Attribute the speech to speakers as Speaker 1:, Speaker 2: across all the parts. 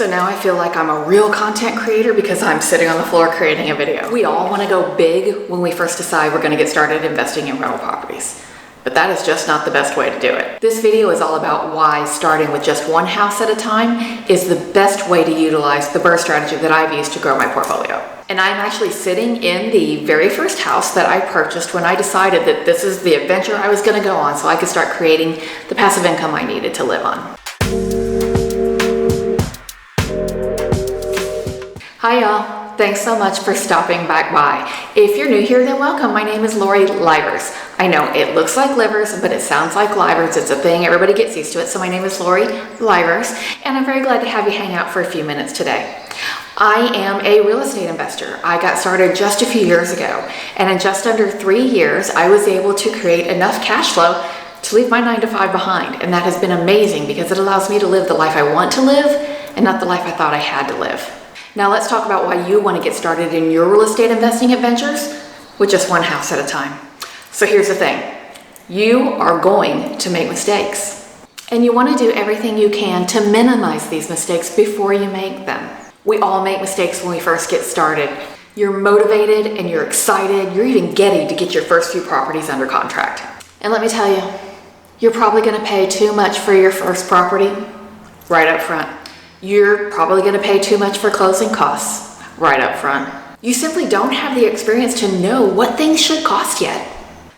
Speaker 1: So now I feel like I'm a real content creator because I'm sitting on the floor creating a video. We all want to go big when we first decide we're going to get started investing in rental properties. But that is just not the best way to do it. This video is all about why starting with just one house at a time is the best way to utilize the BRRRR strategy that I've used to grow my portfolio. And I'm actually sitting in the very first house that I purchased when I decided that this is the adventure I was going to go on so I could start creating the passive income I needed to live on. Hi y'all, thanks so much for stopping back by. If you're new here, then welcome. My name is Lori Livers. I know it looks like livers, but it sounds like livers. It's a thing, everybody gets used to it. So my name is Lori Livers, and I'm very glad to have you hang out for a few minutes today. I am a real estate investor. I got started just a few years ago, and in just under 3 years, I was able to create enough cash flow to leave my 9 to 5 behind. And that has been amazing because it allows me to live the life I want to live and not the life I thought I had to live. Now let's talk about why you want to get started in your real estate investing adventures with just one house at a time. So here's the thing. You are going to make mistakes, and you want to do everything you can to minimize these mistakes before you make them. We all make mistakes when we first get started. You're motivated and you're excited. You're even giddy to get your first few properties under contract. And let me tell you, you're probably going to pay too much for your first property right up front. You're probably going to pay too much for closing costs right up front. You simply don't have the experience to know what things should cost yet.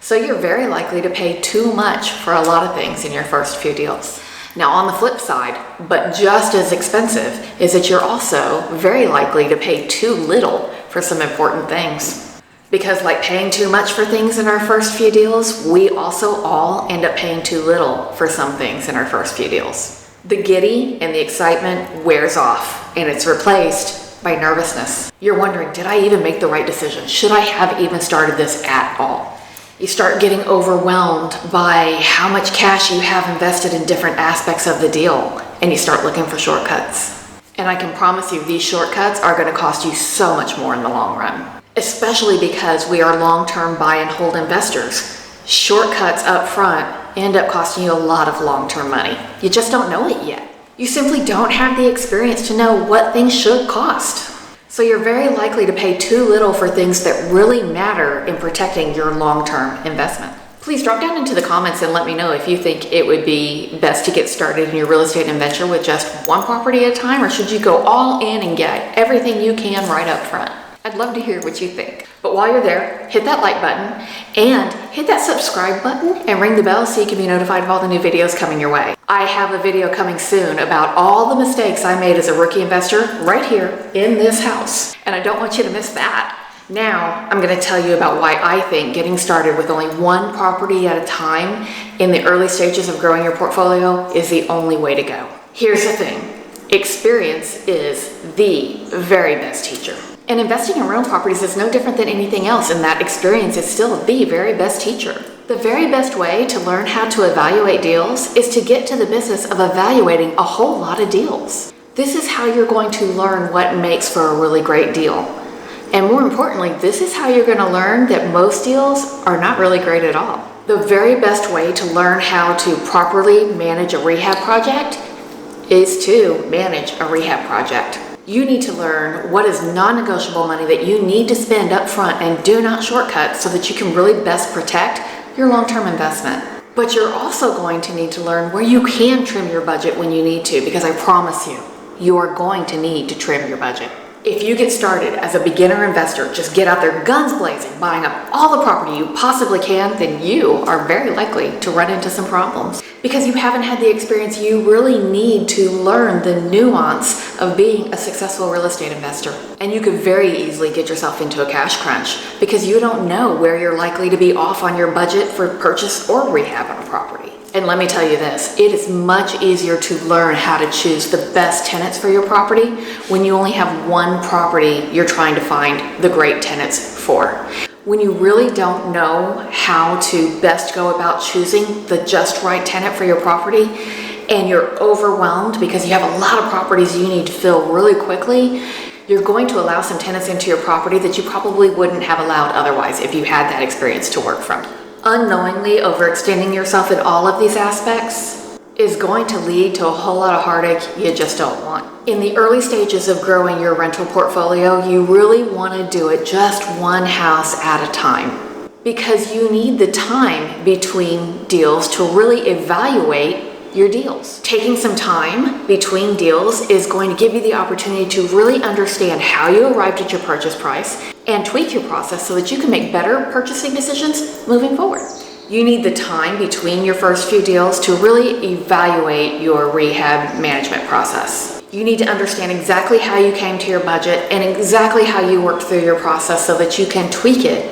Speaker 1: So you're very likely to pay too much for a lot of things in your first few deals. Now on the flip side, but just as expensive, is that you're also very likely to pay too little for some important things. Because like paying too much for things in our first few deals, we also all end up paying too little for some things in our first few deals. The giddy and the excitement wears off, and it's replaced by nervousness. You're wondering, did I even make the right decision? Should I have even started this at all? You start getting overwhelmed by how much cash you have invested in different aspects of the deal, and you start looking for shortcuts. And I can promise you these shortcuts are going to cost you so much more in the long run, especially because we are long-term buy and hold investors. Shortcuts up front end up costing you a lot of long-term money. You just don't know it yet. You simply don't have the experience to know what things should cost. So you're very likely to pay too little for things that really matter in protecting your long-term investment. Please drop down into the comments and let me know if you think it would be best to get started in your real estate adventure with just one property at a time, or should you go all in and get everything you can right up front? I'd love to hear what you think. But while you're there, hit that like button and hit that subscribe button and ring the bell so you can be notified of all the new videos coming your way. I have a video coming soon about all the mistakes I made as a rookie investor right here in this house. And I don't want you to miss that. Now, I'm going to tell you about why I think getting started with only one property at a time in the early stages of growing your portfolio is the only way to go. Here's the thing. Experience is the very best teacher. And investing in rental properties is no different than anything else, and that experience is still the very best teacher. The very best way to learn how to evaluate deals is to get to the business of evaluating a whole lot of deals. This is how you're going to learn what makes for a really great deal. And more importantly, this is how you're going to learn that most deals are not really great at all. The very best way to learn how to properly manage a rehab project is to manage a rehab project. You need to learn what is non-negotiable money that you need to spend up front and do not shortcut so that you can really best protect your long-term investment. But you're also going to need to learn where you can trim your budget when you need to, because I promise you, you are going to need to trim your budget. If you get started as a beginner investor, just get out there guns blazing, buying up all the property you possibly can, then you are very likely to run into some problems because you haven't had the experience you really need to learn the nuance of being a successful real estate investor. And you could very easily get yourself into a cash crunch because you don't know where you're likely to be off on your budget for purchase or rehab on a property. And let me tell you this, it is much easier to learn how to choose the best tenants for your property when you only have one property you're trying to find the great tenants for. When you really don't know how to best go about choosing the just right tenant for your property and you're overwhelmed because you have a lot of properties you need to fill really quickly, you're going to allow some tenants into your property that you probably wouldn't have allowed otherwise if you had that experience to work from. Unknowingly overextending yourself in all of these aspects is going to lead to a whole lot of heartache you just don't want. In the early stages of growing your rental portfolio, you really want to do it just one house at a time, because you need the time between deals to really evaluate your deals. Taking some time between deals is going to give you the opportunity to really understand how you arrived at your purchase price and tweak your process so that you can make better purchasing decisions moving forward. You need the time between your first few deals to really evaluate your rehab management process. You need to understand exactly how you came to your budget and exactly how you worked through your process so that you can tweak it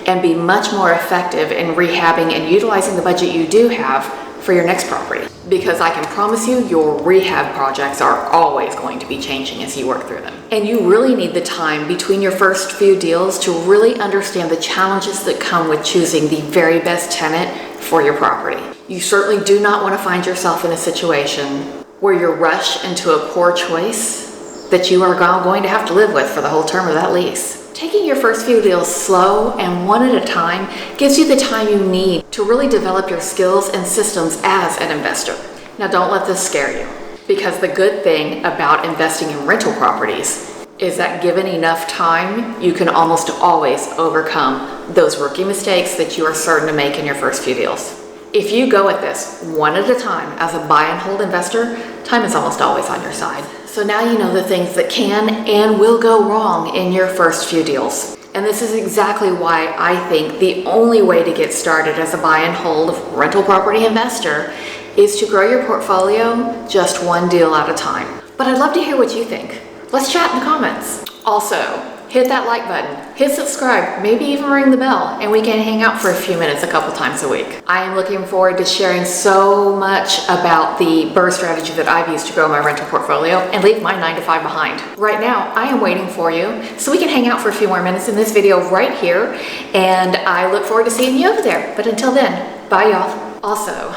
Speaker 1: and be much more effective in rehabbing and utilizing the budget you do have for your next property. Because I can promise you, your rehab projects are always going to be changing as you work through them. And you really need the time between your first few deals to really understand the challenges that come with choosing the very best tenant for your property. You certainly do not want to find yourself in a situation where you're rushed into a poor choice that you are going to have to live with for the whole term of that lease. Taking your first few deals slow and one at a time gives you the time you need to really develop your skills and systems as an investor. Now, don't let this scare you, because the good thing about investing in rental properties is that given enough time, you can almost always overcome those rookie mistakes that you are certain to make in your first few deals. If you go at this one at a time as a buy and hold investor, time is almost always on your side. So now you know the things that can and will go wrong in your first few deals. And this is exactly why I think the only way to get started as a buy and hold rental property investor is to grow your portfolio just one deal at a time. But I'd love to hear what you think. Let's chat in the comments. Also, hit that like button, hit subscribe, maybe even ring the bell, and we can hang out for a few minutes a couple times a week. I am looking forward to sharing so much about the BRRRR strategy that I've used to grow my rental portfolio and leave my 9 to 5 behind. Right now, I am waiting for you so we can hang out for a few more minutes in this video right here, and I look forward to seeing you over there. But until then, bye y'all. Also,